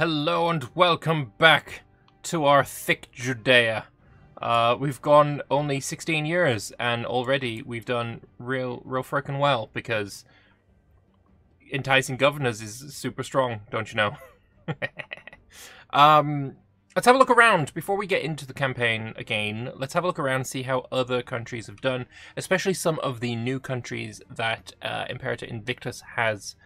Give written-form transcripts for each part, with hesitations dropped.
Hello and welcome back to our thick Judea. We've gone only 16 years and already we've done real frickin' well because enticing governors is super strong, don't you know? Let's have a look around before we get into the campaign again. Let's have a look around and see how other countries have done, especially some of the new countries that Imperator Invictus has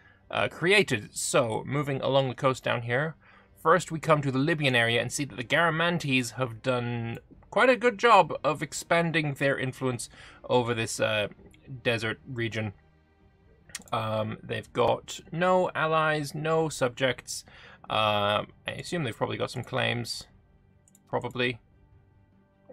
created. So, moving along the coast down here, first we come to the Libyan area and see that the Garamantes have done quite a good job of expanding their influence over this desert region. They've got no allies, no subjects. I assume they've probably got some claims. Probably.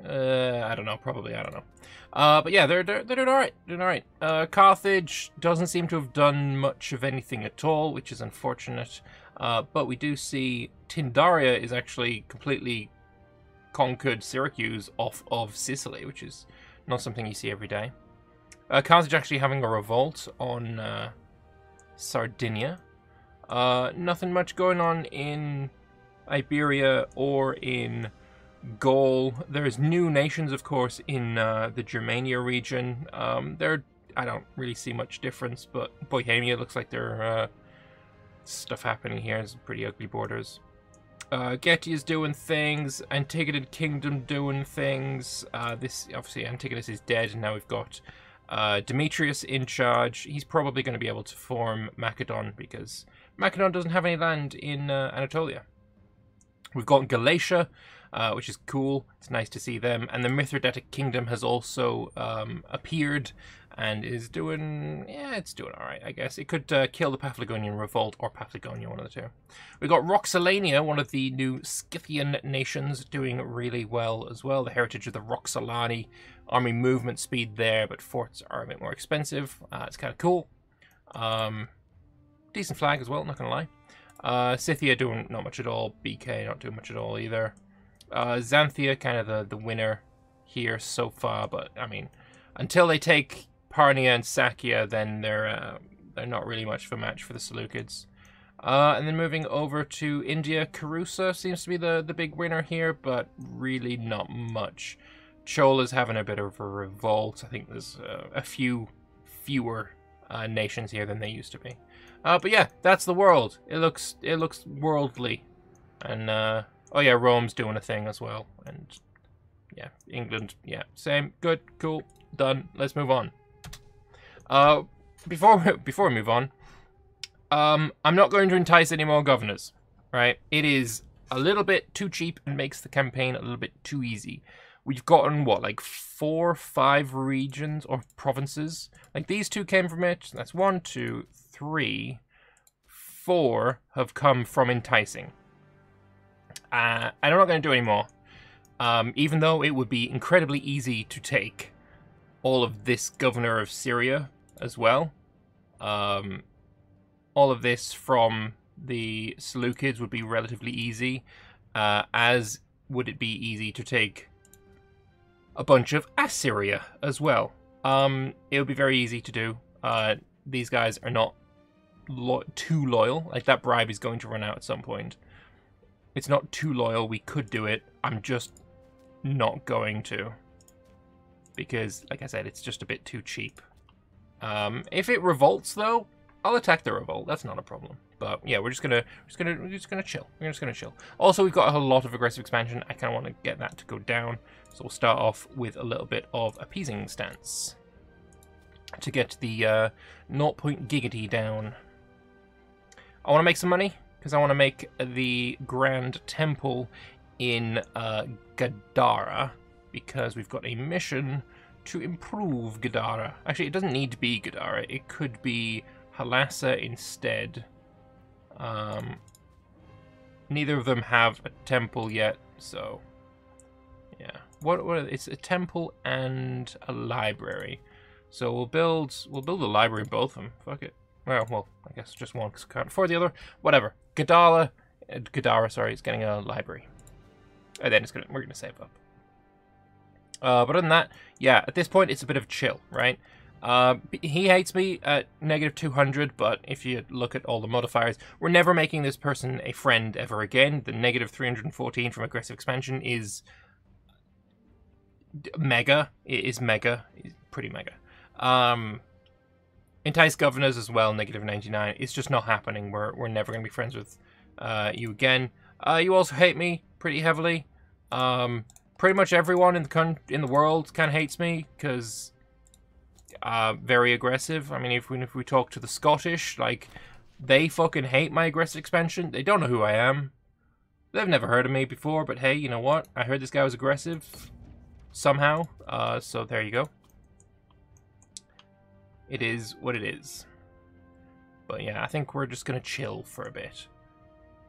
I don't know. Probably. I don't know. But yeah, they're doing alright. Doing alright. Carthage doesn't seem to have done much of anything at all, which is unfortunate. But we do see Tyndaria is actually completely conquered Syracuse off of Sicily, which is not something you see every day. Carthage actually having a revolt on Sardinia. Nothing much going on in Iberia or in Gaul. There's new nations, of course, in the Germania region. I don't really see much difference, but Bohemia looks like there stuff happening here. There's pretty ugly borders. Getty is doing things. Antigonid Kingdom doing things. This obviously Antigonus is dead, and now we've got Demetrius in charge. He's probably going to be able to form Macedon because Macedon doesn't have any land in Anatolia. We've got Galatia, which is cool. It's nice to see them. And the Mithridatic Kingdom has also appeared and is doing... yeah, it's doing alright, I guess. It could kill the Paphlagonian Revolt or Paphlagonia, one of the two. We've got Roxolania, one of the new Scythian nations, doing really well as well. The heritage of the Roxolani. Army movement speed there, but forts are a bit more expensive. It's kind of cool. Decent flag as well, not going to lie. Scythia doing not much at all. BK not doing much at all either. Xanthia kind of the winner here so far, but I mean, until they take Parnia and Sakia, then they're not really much of a match for the Seleucids. And then moving over to India, Karusa seems to be the big winner here, but really not much. Chola's having a bit of a revolt. I think there's a fewer nations here than they used to be. But yeah, that's the world. It looks worldly, and oh yeah, Rome's doing a thing as well, and yeah, England, yeah, same, good, cool, done. Let's move on. Before we move on, I'm not going to entice any more governors. Right? It is a little bit too cheap and makes the campaign a little bit too easy. We've gotten, what, like 4 or 5 regions or provinces? Like, these two came from it. That's 1, 2, 3, 4 have come from enticing. And I'm not going to do any more. Even though it would be incredibly easy to take all of this governor of Syria as well. All of this from the Seleucids would be relatively easy. As would it be easy to take a bunch of Assyria as well. It would be very easy to do. These guys are not too loyal. Like, that bribe is going to run out at some point. It's not too loyal. We could do it. I'm just not going to. Because, like I said, it's just a bit too cheap. If it revolts, though, I'll attack the revolt. That's not a problem. But yeah, we're just gonna chill. We're just gonna chill. Also, we've got a lot of aggressive expansion. I kind of want to get that to go down. So we'll start off with a little bit of appeasing stance to get the 0.giggity down. I want to make some money because I want to make the Grand Temple in Gadara because we've got a mission to improve Gadara. Actually, it doesn't need to be Gadara. It could be Halassa instead. Neither of them have a temple yet, so yeah. It's a temple and a library. So we'll build a library in both of them. Fuck it. Well, I guess just one because I can't afford the other. Whatever. Gadara, sorry, is getting a library. And then we're gonna save up. But other than that, yeah, at this point it's a bit of chill, right? He hates me at -200, but if you look at all the modifiers, we're never making this person a friend ever again. The -314 from aggressive expansion is mega. It is mega. It's pretty mega. Entice governors as well, -99. It's just not happening. We're never going to be friends with you again. You also hate me pretty heavily. Pretty much everyone in the world kind of hates me because very aggressive. I mean, if we talk to the Scottish, like, they fucking hate my aggressive expansion. They don't know who I am. They've never heard of me before, but hey, you know what? I heard this guy was aggressive somehow. So there you go. It is what it is. But yeah, I think we're just gonna chill for a bit.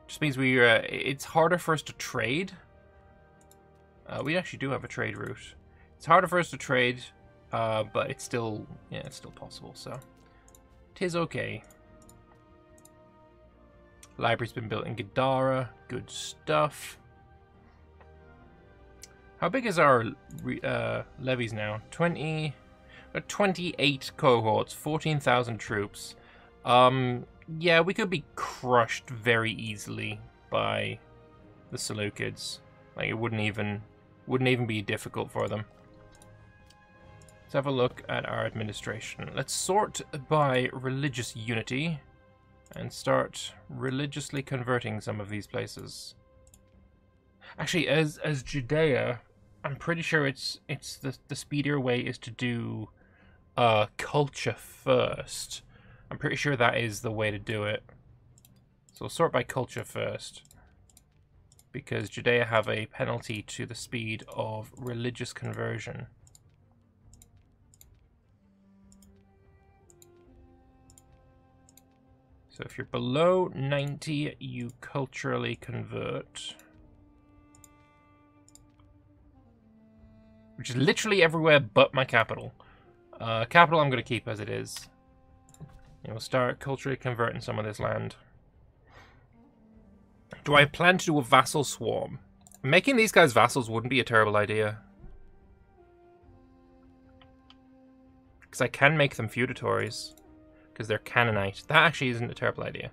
Just means it's harder for us to trade. We actually do have a trade route. It's harder for us to trade, but it's still possible. So it is okay. Library's been built in Gadara. Good stuff. How big is our levies now? 28 cohorts, 14,000 troops. Yeah, we could be crushed very easily by the Seleucids. Like, it wouldn't even be difficult for them. Let's have a look at our administration. Let's sort by religious unity and start religiously converting some of these places. Actually, as Judea, I'm pretty sure it's the speedier way is to do culture first. I'm pretty sure that is the way to do it. So we'll sort by culture first, because Judea have a penalty to the speed of religious conversion. So if you're below 90, you culturally convert. Which is literally everywhere but my capital. Capital I'm going to keep as it is. And we'll start culturally converting some of this land. Do I plan to do a vassal swarm? Making these guys vassals wouldn't be a terrible idea. Because I can make them feudatories. Because they're Canaanite. That actually isn't a terrible idea.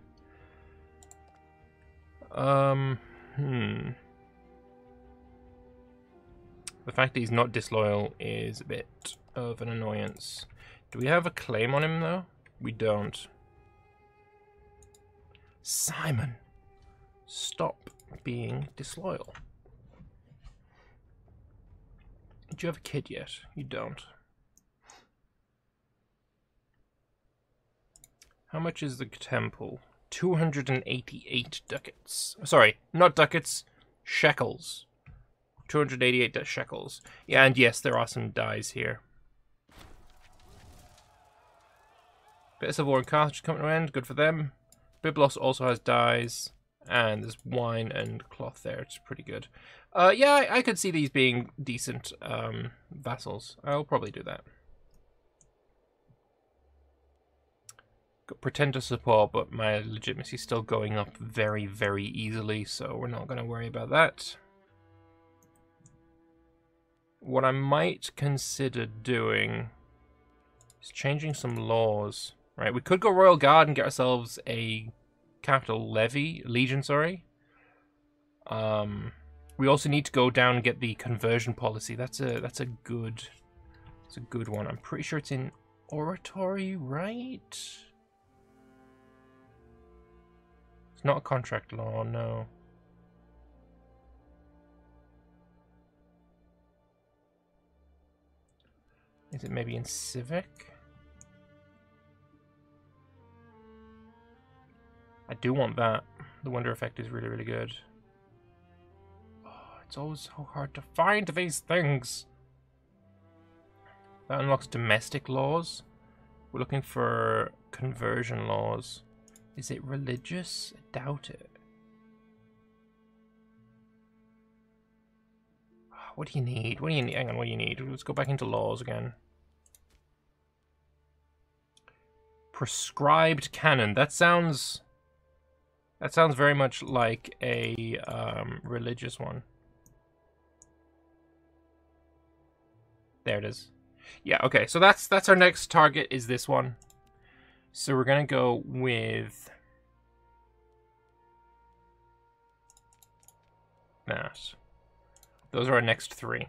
The fact that he's not disloyal is a bit of an annoyance. Do we have a claim on him, though? We don't. Simon, stop being disloyal. Do you have a kid yet? You don't. How much is the temple? 288 ducats. Sorry, not ducats, shekels. 288 shekels. Yeah, and yes, there are some dies here. Bit of Civil War and Carthage coming to an end. Good for them. Byblos also has dies. And there's wine and cloth there. It's pretty good. Yeah, I could see these being decent vassals. I'll probably do that. Pretend to support, but my legitimacy is still going up very, very easily, so we're not going to worry about that. What I might consider doing is changing some laws. Right, we could go Royal Guard and get ourselves a capital legion, sorry. We also need to go down and get the conversion policy. That's a good one. I'm pretty sure it's in oratory, right? It's not a contract law, no. Is it maybe in civic? I do want that. The wonder effect is really, really good. Oh, it's always so hard to find these things. That unlocks domestic laws. We're looking for conversion laws. Is it religious? I doubt it. What do you need? What do you need? Hang on, what do you need? Let's go back into laws again. Prescribed canon. That sounds very much like a religious one. There it is. Yeah, okay, so that's our next target, is this one. So we're gonna go with that. Those are our next 3.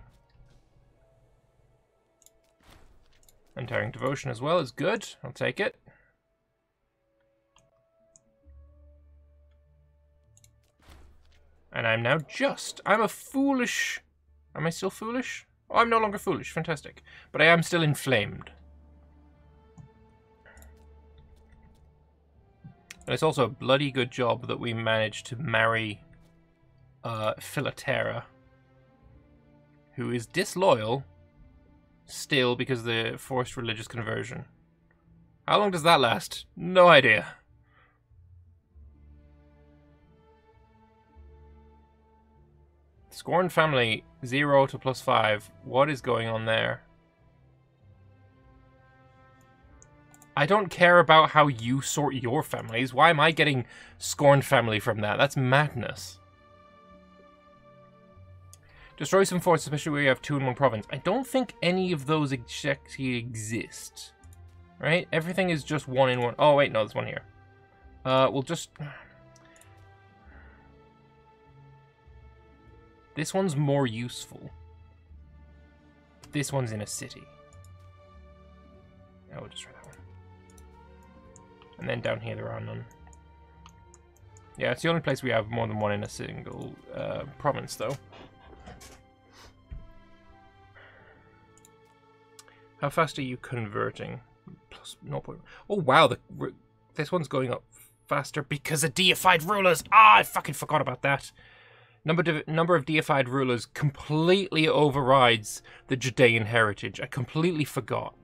Untiring Devotion as well is good. I'll take it. And I'm now just... I'm a foolish... Am I still foolish? Oh, I'm no longer foolish. Fantastic. But I am still inflamed. And it's also a bloody good job that we managed to marry Philatera, who is disloyal still because of the forced religious conversion. How long does that last? No idea. Scorn family, 0 to +5. What is going on there? I don't care about how you sort your families. Why am I getting Scorn family from that? That's madness. Destroy some forts, especially where you have 2 in one province. I don't think any of those actually exist. Right? Everything is just 1 in 1. Oh, wait, no, there's 1 here. We'll just... This one's more useful. This one's in a city. I will just try that one. And then down here there are none. Yeah, it's the only place we have more than 1 in a single province, though. How fast are you converting? Plus 0. Oh wow, this one's going up faster because of deified rulers. Ah, I fucking forgot about that. Number of deified rulers completely overrides the Judean heritage. I completely forgot.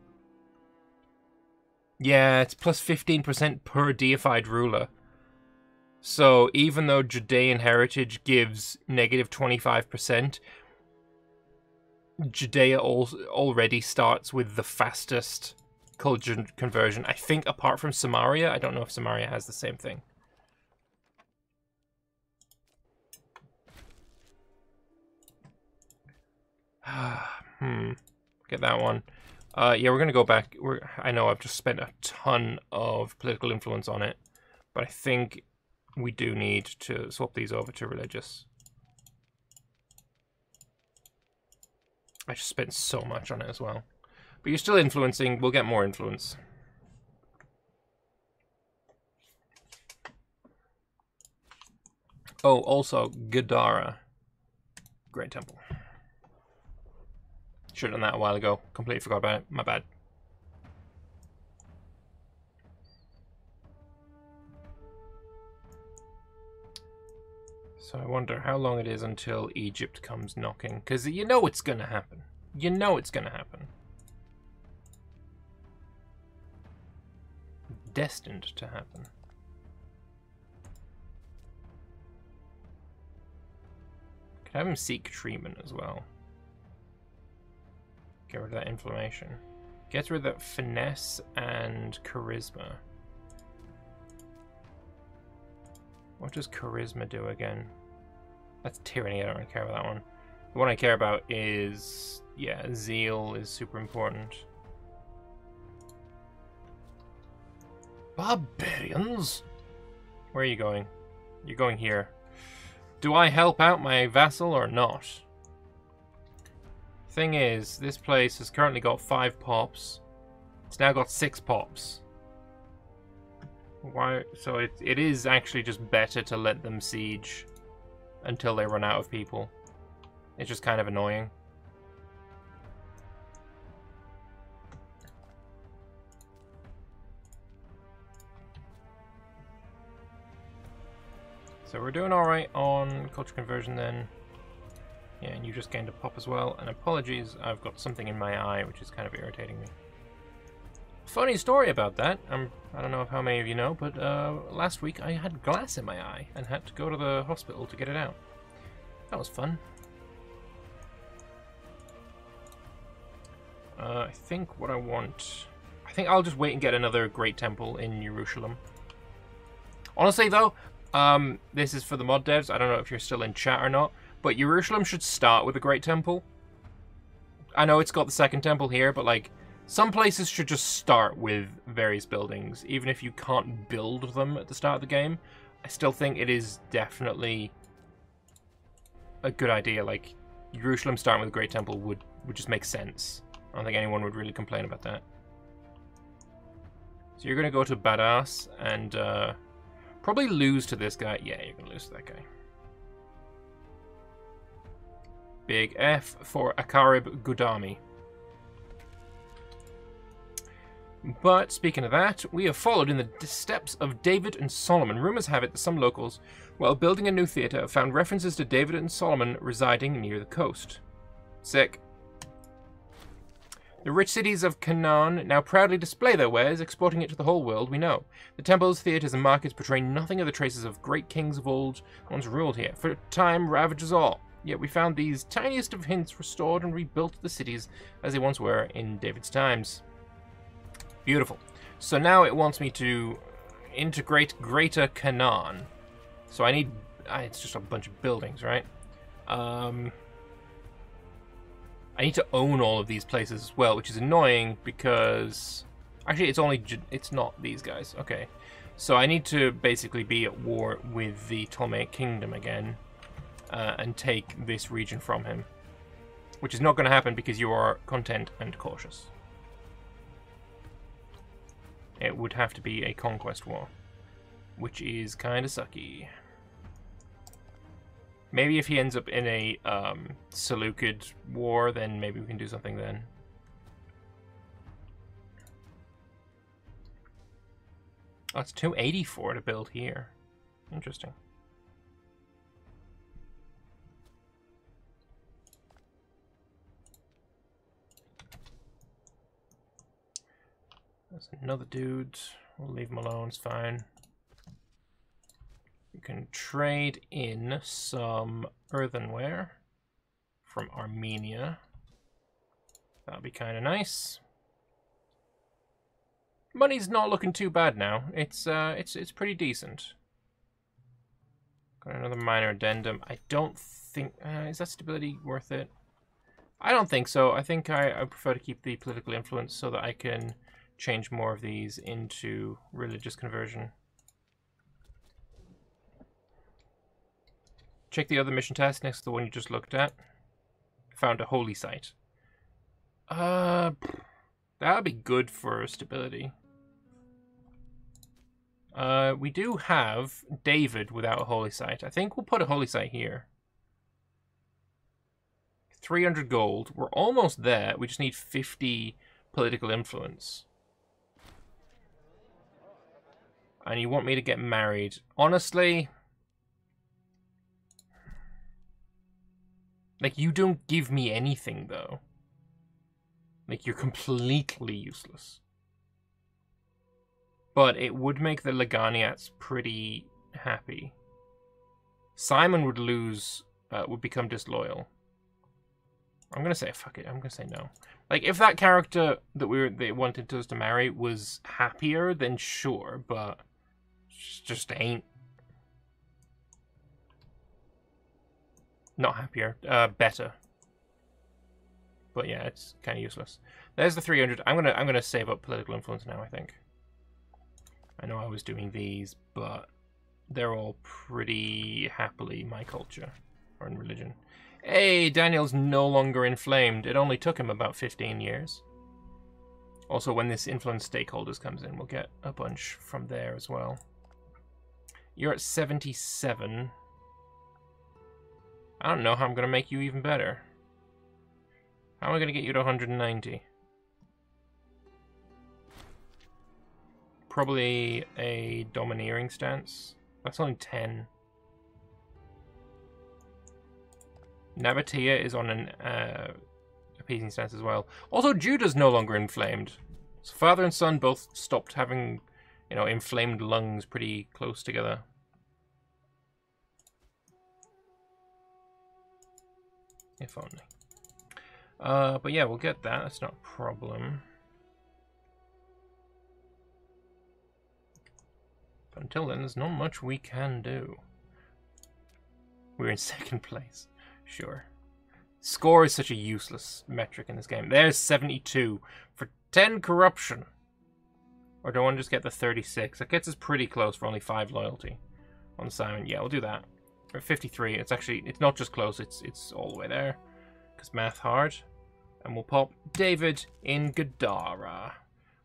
Yeah, it's plus 15% per deified ruler. So even though Judean heritage gives negative 25%, Judea already starts with the fastest culture conversion. I think apart from Samaria. I don't know if Samaria has the same thing. Get that one. Yeah, we're gonna go back. I know I've just spent a ton of political influence on it, but I think we do need to swap these over to religious. I just spent so much on it as well. But you're still influencing. We'll get more influence. Oh, also, Gadara. Great temple. Should have done that a while ago. Completely forgot about it. My bad. So I wonder how long it is until Egypt comes knocking. Because you know it's going to happen. You know it's going to happen. Destined to happen. Could have him seek treatment as well. Get rid of that inflammation. Get rid of that finesse and charisma. What does charisma do again? That's tyranny. I don't really care about that one. The one I care about is... yeah, zeal is super important. Barbarians? Where are you going? You're going here. Do I help out my vassal or not? Thing is, this place has currently got 5 pops. It's now got 6 pops. Why? So it is actually just better to let them siege until they run out of people. It's just kind of annoying. So we're doing alright on culture conversion then. Yeah, and you just gained a pop as well. And apologies, I've got something in my eye which is kind of irritating me. Funny story about that. I don't know how many of you know, but last week I had glass in my eye and had to go to the hospital to get it out. That was fun. I think what I want... I think I'll just wait and get another great temple in Jerusalem. Honestly though, this is for the mod devs. I don't know if you're still in chat or not, but Jerusalem should start with a great temple. I know it's got the second temple here, but like some places should just start with various buildings, even if you can't build them at the start of the game. I still think it is definitely a good idea. Like Jerusalem starting with a great temple would just make sense. I don't think anyone would really complain about that. So you're going to go to Badass and probably lose to this guy. Yeah, you're going to lose to that guy. Big F for Akarib Gudami. But speaking of that, we have followed in the steps of David and Solomon. Rumors have it that some locals, while building a new theater, have found references to David and Solomon residing near the coast. Sick. The rich cities of Canaan now proudly display their wares, exporting it to the whole world we know. The temples, theatres, and markets portray nothing of the traces of great kings of old once ruled here. For time ravages all. Yet we found these tiniest of hints restored and rebuilt the cities as they once were in David's times. Beautiful. So now it wants me to integrate Greater Canaan. So I need... it's just a bunch of buildings, right? I need to own all of these places as well, which is annoying because... Actually, it's not these guys. Okay. So I need to basically be at war with the Ptolemaic Kingdom again and take this region from him. Which is not going to happen because you are content and cautious. It would have to be a conquest war, which is kind of sucky. Maybe if he ends up in a Seleucid war, then maybe we can do something then. Oh, it's 284 to build here. Interesting. There's another dude. We'll leave him alone, it's fine. We can trade in some earthenware from Armenia. That'll be kind of nice. Money's not looking too bad now. It's pretty decent. Got another minor addendum. I don't think... is that stability worth it? I don't think so. I think I prefer to keep the political influence so that I can change more of these into religious conversion. Check the other mission task next to the one you just looked at. Found a holy site. That would be good for stability. We do have David without a holy site. I think we'll put a holy site here. 300 gold. We're almost there. We just need 50 political influence. And you want me to get married. Honestly... Like, you don't give me anything, though. Like, you're completely useless. But it would make the Leganiats pretty happy. Simon would lose, would become disloyal. I'm gonna say, fuck it, I'm gonna say no. Like, if that character that they wanted us to marry was happier, then sure, but... just ain't. Not happier, better. But yeah, it's kind of useless. There's the 300. I'm gonna save up political influence now, I think. I know I was doing these, but they're all pretty happily my culture or in religion. Hey, Daniel's no longer inflamed. It only took him about 15 years. Also, when this influence stakeholders comes in, we'll get a bunch from there as well. You're at 77. I don't know how I'm going to make you even better. How am I going to get you to 190? Probably a domineering stance. That's only 10. Nabatea is on an appeasing stance as well. Also, Judah's no longer inflamed. So father and son both stopped having, you know, inflamed lungs pretty close together. If only. But yeah, we'll get that. That's not a problem. But until then, there's not much we can do. We're in second place. Sure. Score is such a useless metric in this game. There's 72 for 10 corruption. Or do I want to just get the 36? That gets us pretty close for only 5 loyalty on Simon. Yeah, we'll do that. For 53, it's not just close, it's all the way there. Because math hard. And we'll pop David in Gadara.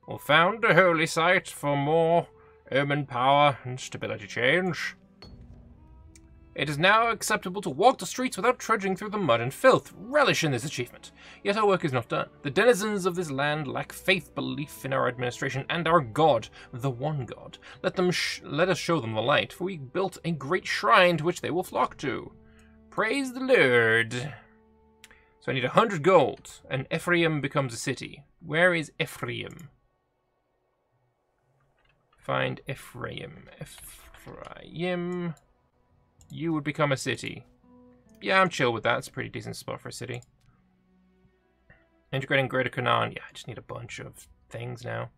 We'll found a holy site for more Omen power and stability change. It is now acceptable to walk the streets without trudging through the mud and filth. Relish in this achievement. Yet our work is not done. The denizens of this land lack faith, belief in our administration and our God, the one God. Let us show them the light, for we built a great shrine to which they will flock to. Praise the Lord. So I need 100 gold, and Ephraim becomes a city. Where is Ephraim? Find Ephraim. Ephraim. You would become a city. Yeah, I'm chill with that. It's a pretty decent spot for a city. Integrating Greater Canaan. Yeah, I just need a bunch of things now.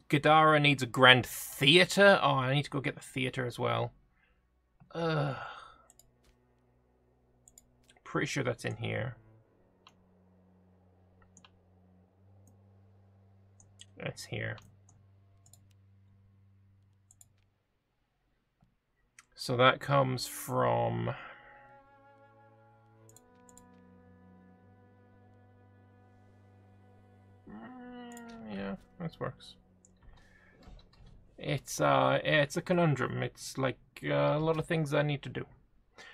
Gadara needs a grand theater. Oh, I need to go get the theater as well. Pretty sure that's in here. That's here. So that comes from... yeah, this works. It's a conundrum. It's like a lot of things I need to do.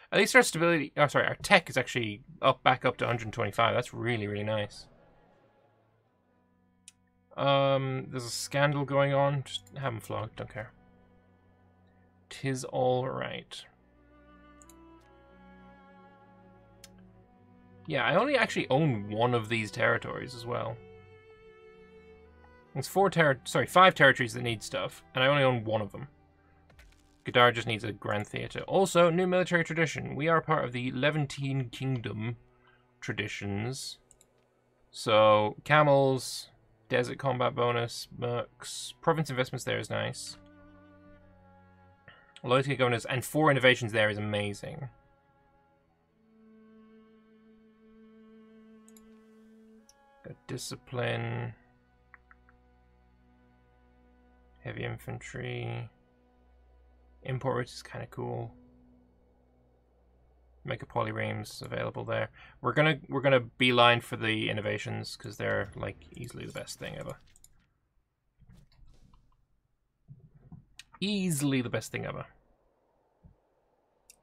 At least our stability... oh, sorry, our tech is actually back up to 125. That's really, really nice. There's a scandal going on. Just have him flogged. Don't care. 'Tis all right. Yeah, I only actually own one of these territories as well. It's 5 territories that need stuff, and I only own one of them. Gadara just needs a grand theater. Also, new military tradition. We are part of the Levantine Kingdom traditions. So, camels, desert combat bonus, mercs, province investments there is nice. Loyalty governors and 4 innovations there is amazing. Got discipline. Heavy infantry. Import routes is kind of cool. Make a polyremes available there. We're gonna beeline for the innovations because they're like easily the best thing ever. Easily the best thing ever.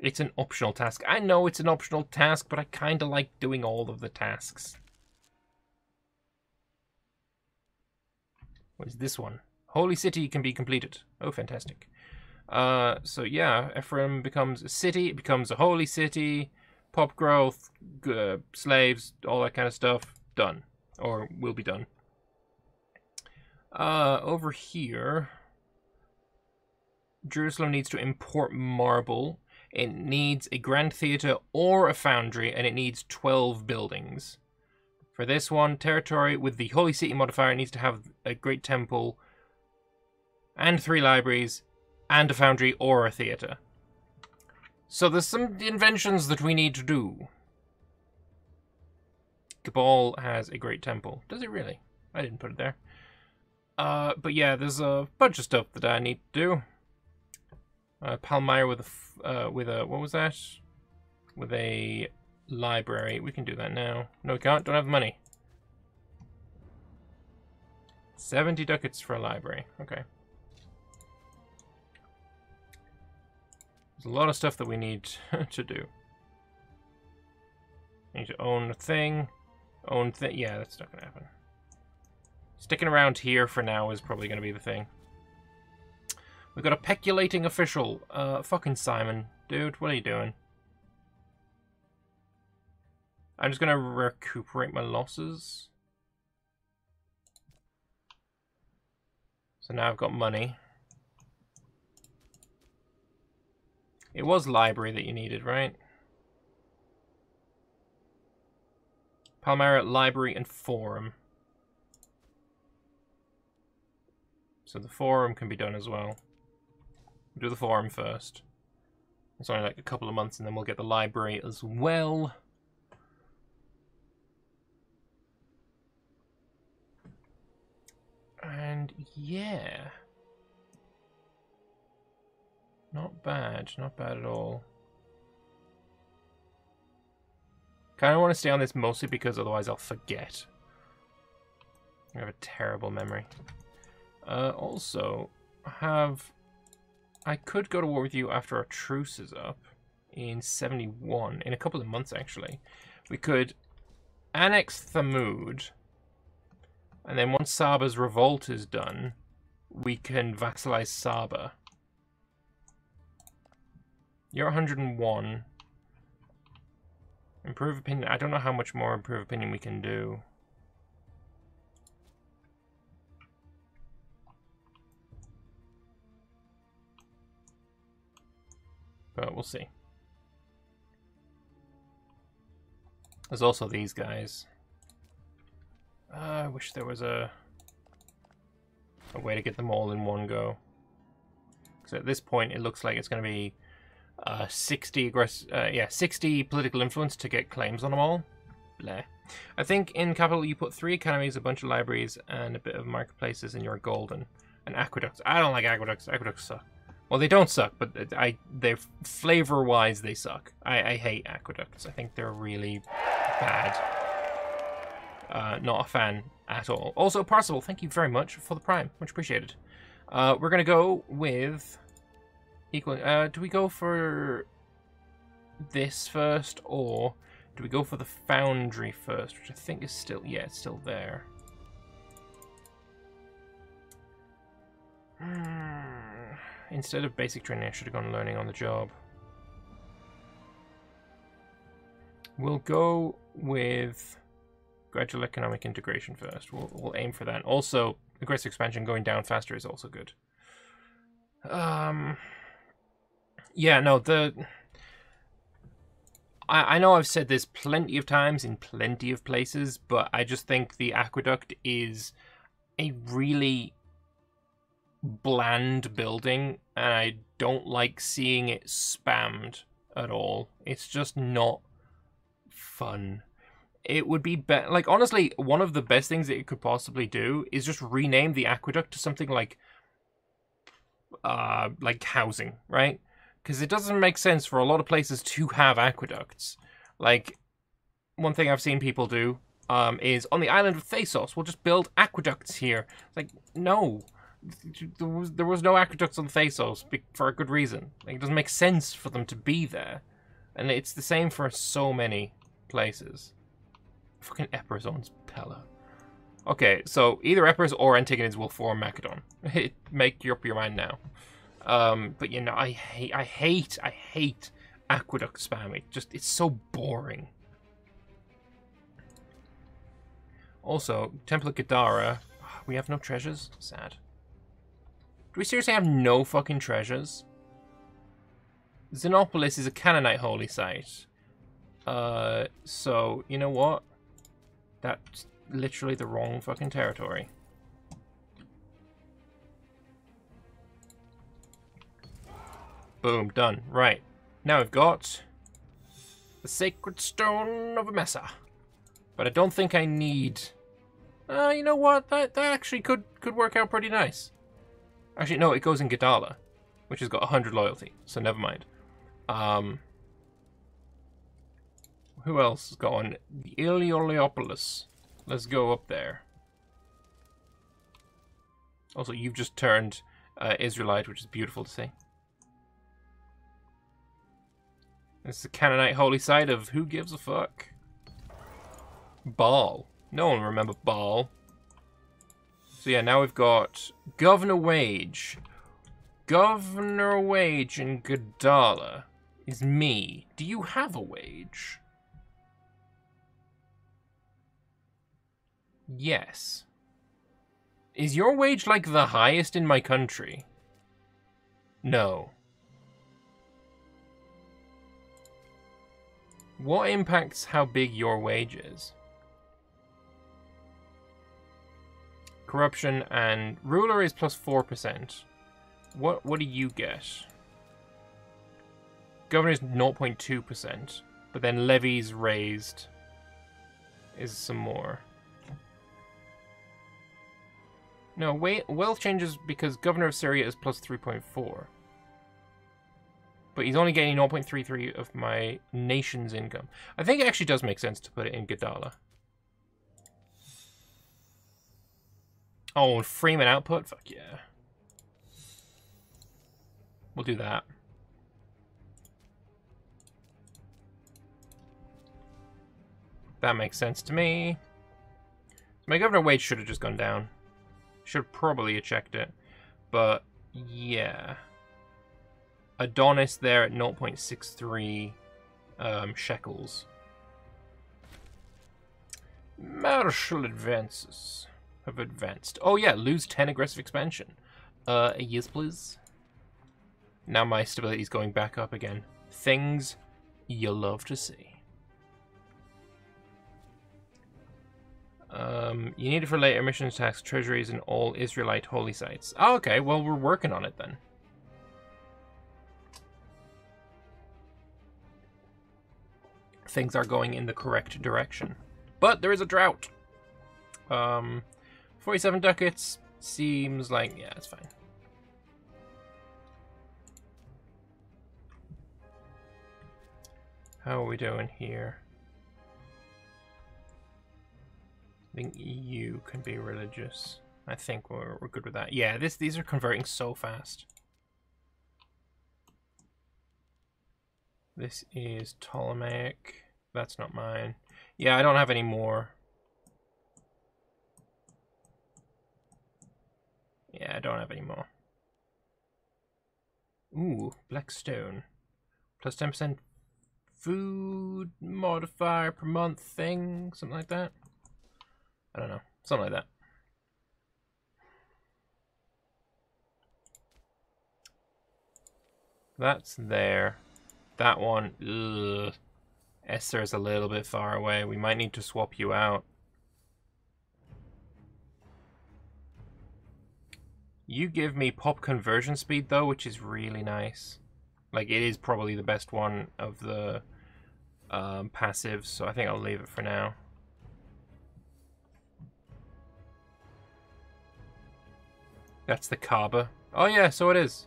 It's an optional task. I know it's an optional task, but I kind of like doing all of the tasks. What is this one? Holy City can be completed. Oh, fantastic. So yeah, Ephraim becomes a city. It becomes a holy city. Pop growth, slaves, all that kind of stuff. Done. Or will be done. Over here... Jerusalem needs to import marble. It needs a grand theater or a foundry, and it needs 12 buildings. For this one, territory with the Holy City modifier needs to have a great temple, and 3 libraries, and a foundry or a theater. So there's some inventions that we need to do. Cabal has a great temple. Does it really? I didn't put it there. But yeah, there's a bunch of stuff that I need to do. Palmyra with a what was that? With a library. We can do that now. No, we can't. Don't have money. 70 ducats for a library. Okay. There's a lot of stuff that we need to do. Need to own a thing. Own thing. Yeah, that's not gonna happen. Sticking around here for now is probably gonna be the thing. We've got a peculating official. Fucking Simon. Dude, what are you doing? I'm just gonna recuperate my losses. So now I've got money. It was library that you needed, right? Palmyra, library, and forum. So the forum can be done as well. Do the forum first. It's only like a couple of months and then we'll get the library as well. And yeah. Not bad at all. Kind of want to stay on this mostly because otherwise I'll forget. I have a terrible memory. Also, I could go to war with you after our truce is up in 71, in a couple of months actually. We could annex Thamud, and then once Saba's revolt is done, we can vassalize Saba. You're 101. Improve opinion. I don't know how much more improve opinion we can do. But we'll see. There's also these guys. I wish there was a way to get them all in one go. Because at this point it looks like it's going to be 60 political influence to get claims on them all. Bleh. I think in capital you put 3 academies, a bunch of libraries, and a bit of marketplaces, and you're golden. And aqueducts. I don't like aqueducts. Aqueducts suck. Well, they don't suck, but they're flavor-wise they suck. I hate aqueducts. I think they're really bad. Not a fan at all. Also, Parsival, thank you very much for the Prime. Much appreciated. We're gonna go with equal. Do we go for this first, or do we go for the Foundry first? Which I think is still, yeah, it's still there. Instead of basic training, I should have gone learning on the job. We'll go with gradual economic integration first. We'll aim for that. Also, aggressive expansion going down faster is also good. Yeah, no, I know I've said this plenty of times in plenty of places, but I just think the aqueduct is a really bland building, and I don't like seeing it spammed at all. It's just not fun. It would be like, honestly, one of the best things that it could possibly do is just rename the aqueduct to something like housing, right? Because it doesn't make sense for a lot of places to have aqueducts. Like, one thing I've seen people do is on the island of Thasos, we'll just build aqueducts here. Like, no. There was no aqueducts on Thasos for a good reason. Like, it doesn't make sense for them to be there. And it's the same for so many places. Fucking Epirus owns Pella. Okay, so either Epirus or Antigonids will form Macedon. Make up your mind now. But you know, I hate aqueduct spam. It's so boring. Also, Temple of Gadara, we have no treasures? Sad. Do we seriously have no fucking treasures? Xenopolis is a Canaanite holy site. So, you know what? That's literally the wrong fucking territory. Boom, done. Right. Now we've got the Sacred Stone of Emesa. But I don't think I need... you know what? That actually could work out pretty nice. Actually, no, it goes in Gadala, which has got 100 loyalty, so never mind. Who else has got one? The Ilioliopolis. Let's go up there. Also, you've just turned Israelite, which is beautiful to see. This is the Canaanite holy site of who gives a fuck? Baal. No one remember Baal. So yeah, now we've got Governor Wage. Governor Wage in Gadala is me. Do you have a wage? Yes. Is your wage like the highest in my country? No. What impacts how big your wage is? Corruption and ruler is plus 4%. What do you get? governor's 0.2%, but then levies raised is some more. No, wait, wealth changes because governor of Syria is plus 3.4. But he's only getting 0.33 of my nation's income. I think it actually does make sense to put it in Gadala. Oh, and Freeman output? Fuck yeah. We'll do that. That makes sense to me. My governor wage should have just gone down. Should probably have checked it. But, yeah. Adonis there at 0.63 shekels. Martial advances have advanced. Oh yeah, lose 10 aggressive expansion. Yes please. Now my stability is going back up again. Things you love to see. You need it for later missions, tax, treasuries, and all Israelite holy sites. Oh, okay, well, we're working on it then. Things are going in the correct direction. But there is a drought. 47 ducats seems like, yeah, it's fine. How are we doing here? I think EU can be religious. I think we're good with that. Yeah, these are converting so fast. This is Ptolemaic. That's not mine. Yeah, I don't have any more. Yeah, I don't have any more. Ooh, Blackstone. Plus 10% food modifier per month thing. Something like that. I don't know. Something like that. That's there. That one, ugh. Esther is a little bit far away. We might need to swap you out. You give me pop conversion speed, though, which is really nice. Like, it is probably the best one of the passives, so I think I'll leave it for now. That's the Kaaba. Oh yeah, so it is.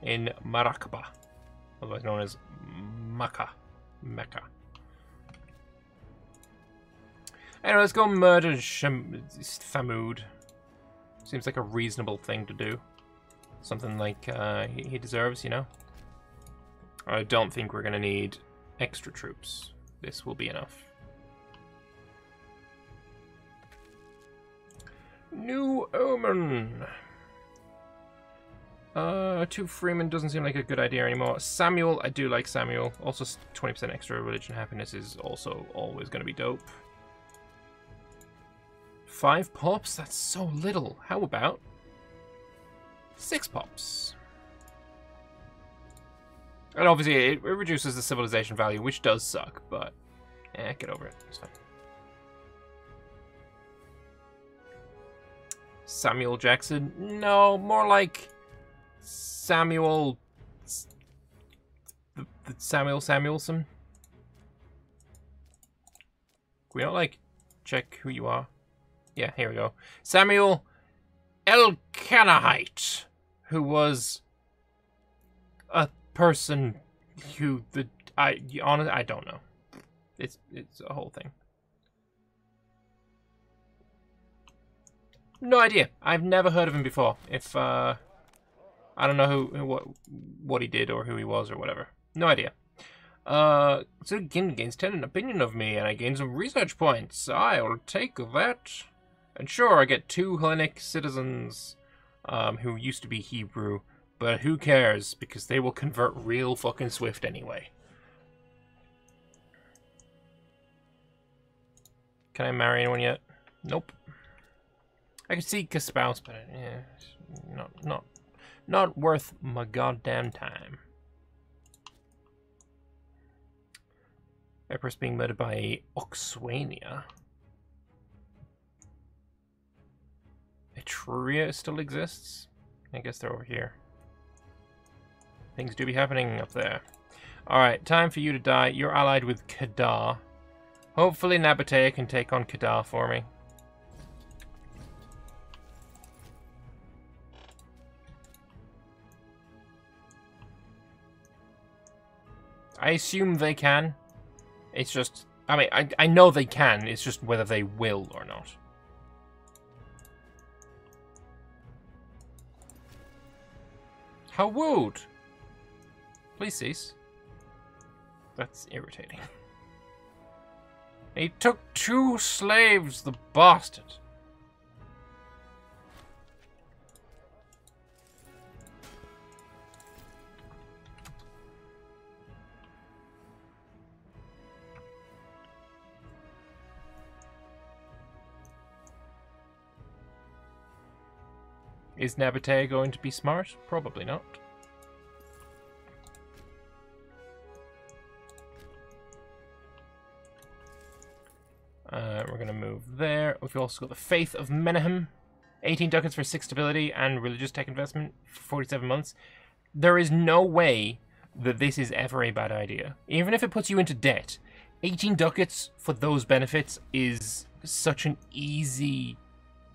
In Marakba, otherwise known as Mecca. Anyway, let's go murder Thamud. Seems like a reasonable thing to do. Something like he deserves, you know? I don't think we're going to need extra troops. This will be enough. New Omen. 2 Freeman doesn't seem like a good idea anymore. Samuel, I do like Samuel. Also, 20% extra religion happiness is also always going to be dope. 5 pops? That's so little. How about 6 pops? And obviously, it reduces the civilization value, which does suck, but get over it. It's fine. Samuel Jackson? No, more like Samuel... The Samuel Samuelson? Can we not, like, check who you are? Yeah, here we go. Samuel Elkanahite, who was a person who I don't know. It's a whole thing. No idea. I've never heard of him before. If I don't know what he did or who he was or whatever. No idea. So again gains 10 an opinion of me, and I gain some research points. I'll take that. And sure, I get 2 Hellenic citizens who used to be Hebrew, but who cares, because they will convert real fucking swift anyway. Can I marry anyone yet? Nope. I could seek a spouse, but yeah, not worth my goddamn time. Empress being murdered by Oxwania. Etruria still exists? I guess they're over here. Things do be happening up there. Alright, time for you to die. You're allied with Kadar. Hopefully Nabatea can take on Kadar for me. I assume they can. It's just... I mean, I know they can. It's just whether they will or not. How rude! Please cease. That's irritating. He took 2 slaves, the bastard. Is Nabatea going to be smart? Probably not. We're going to move there. We've also got the Faith of Menahem. 18 ducats for 6 stability and religious tech investment for 47 months. There is no way that this is ever a bad idea. Even if it puts you into debt, 18 ducats for those benefits is such an easy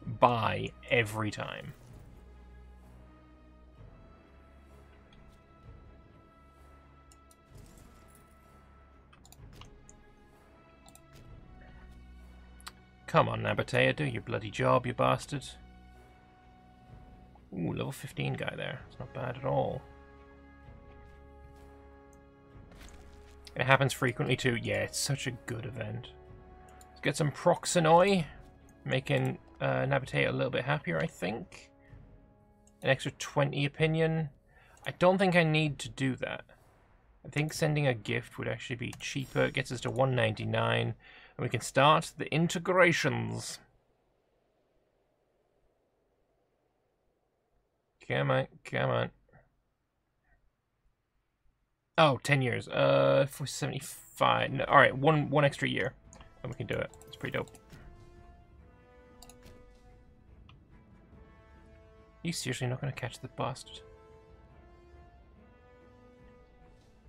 buy every time. Come on, Nabatea, do your bloody job, you bastard. Ooh, level 15 guy there. It's not bad at all. It happens frequently too. Yeah, it's such a good event. Let's get some Proxenoi, making Nabatea a little bit happier, I think. An extra 20 opinion. I don't think I need to do that. I think sending a gift would actually be cheaper. It gets us to 199. And we can start the integrations. Come on, come on. Oh, 10 years. For 75. No, all right, one extra year, and we can do it. It's pretty dope. You seriously not gonna catch the bastard?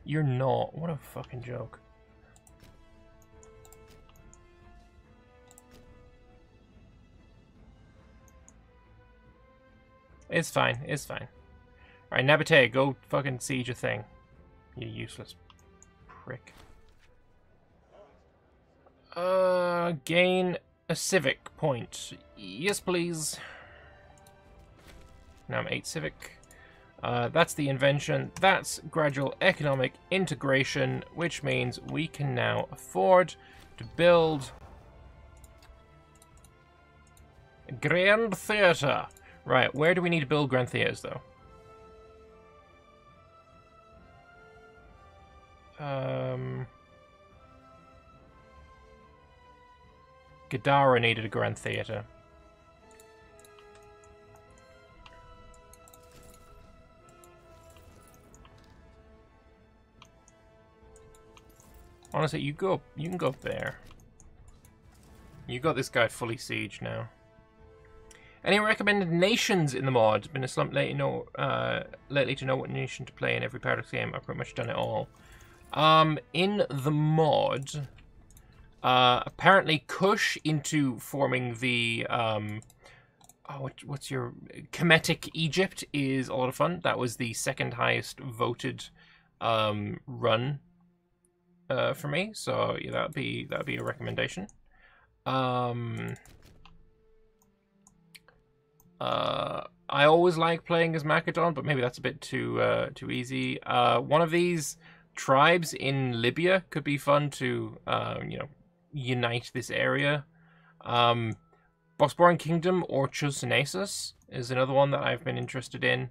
You're not. What a fucking joke. It's fine. It's fine. Alright, Nabatea, go fucking siege a thing. You useless prick. Gain a civic point. Yes, please. Now I'm 8 civic. That's the invention. That's gradual economic integration, which means we can now afford to build a Grand Theatre. Right, where do we need to build Grand Theatres, though? Gadara needed a Grand Theatre. Honestly, you can go up there. You got this guy fully sieged now. Any recommended nations in the mod? Been a slump lately to know what nation to play in every part of the game. I've pretty much done it all. In the mod, apparently Kush into forming the what's your Kemetic Egypt is a lot of fun. That was the second highest voted run for me. So yeah, that'd be a recommendation. I always like playing as Macedon, but maybe that's a bit too easy. One of these tribes in Libya could be fun to you know, unite this area. Bosporan Kingdom or Chersonesus is another one that I've been interested in.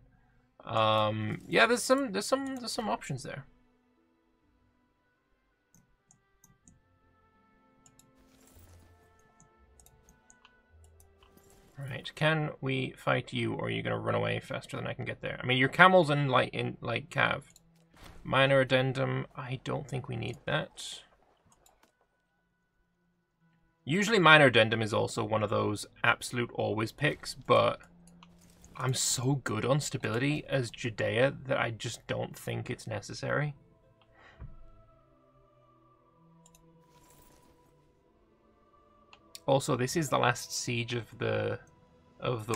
Yeah, there's some options there. Right, can we fight you, or are you going to run away faster than I can get there? I mean, your camel's in light cav. Minor addendum, I don't think we need that. Usually minor addendum is also one of those absolute always picks, but I'm so good on stability as Judea that I just don't think it's necessary. Also, this is the last siege of the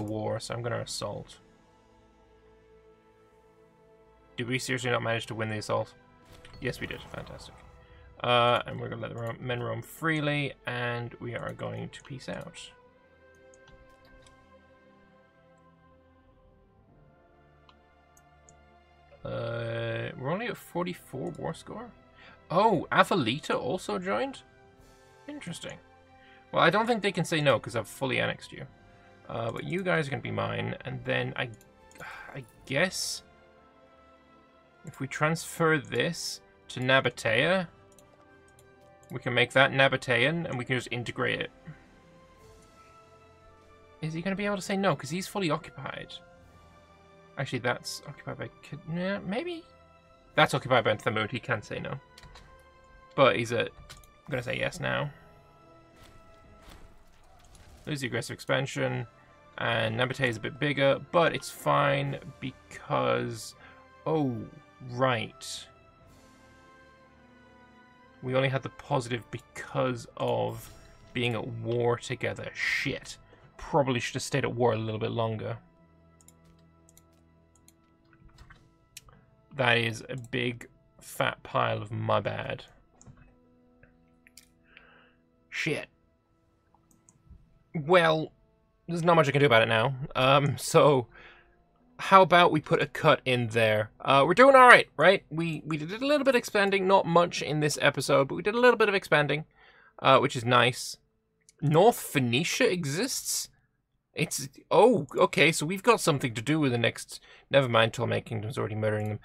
war, so I'm going to assault. Did we seriously not manage to win the assault? Yes, we did. Fantastic. And we're going to let the men roam freely, and we are going to peace out. We're only at 44 war score. Oh, Avalita also joined? Interesting. Well, I don't think they can say no because I've fully annexed you. But you guys are going to be mine, and then I guess if we transfer this to Nabatea, we can make that Nabatean, and we can just integrate it. Is he going to be able to say no? Because he's fully occupied. Actually, that's occupied by... Yeah, maybe? That's occupied by Thamud. He can say no. But he's I'm going to say yes now. There's the aggressive expansion. And Nabatea is a bit bigger, but it's fine because... Oh, right. We only had the positive because of being at war together. Shit. Probably should have stayed at war a little bit longer. That is a big fat pile of my bad. Shit. Well, there's not much I can do about it now. So how about we put a cut in there? We're doing all right, right? We did a little bit of expanding, not much in this episode, but we did a little bit of expanding, which is nice. North Phoenicia exists? It's... Oh, okay, so we've got something to do with the next... Never mind, Ptolemy Kingdom's already murdering them.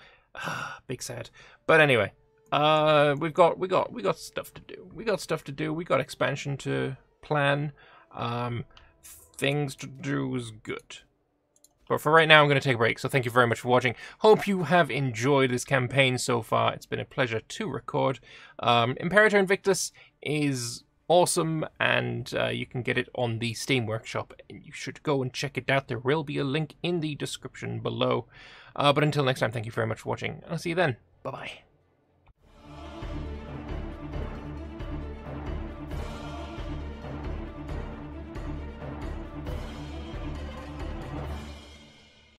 Big sad. But anyway, we got stuff to do. We got stuff to do. We got expansion to plan. Things to do is good. But for right now, I'm going to take a break. So thank you very much for watching. Hope you have enjoyed this campaign so far. It's been a pleasure to record. Imperator Invictus is awesome, and you can get it on the Steam Workshop, and you should go and check it out. There will be a link in the description below. But until next time, thank you very much for watching. I'll see you then. Bye-bye.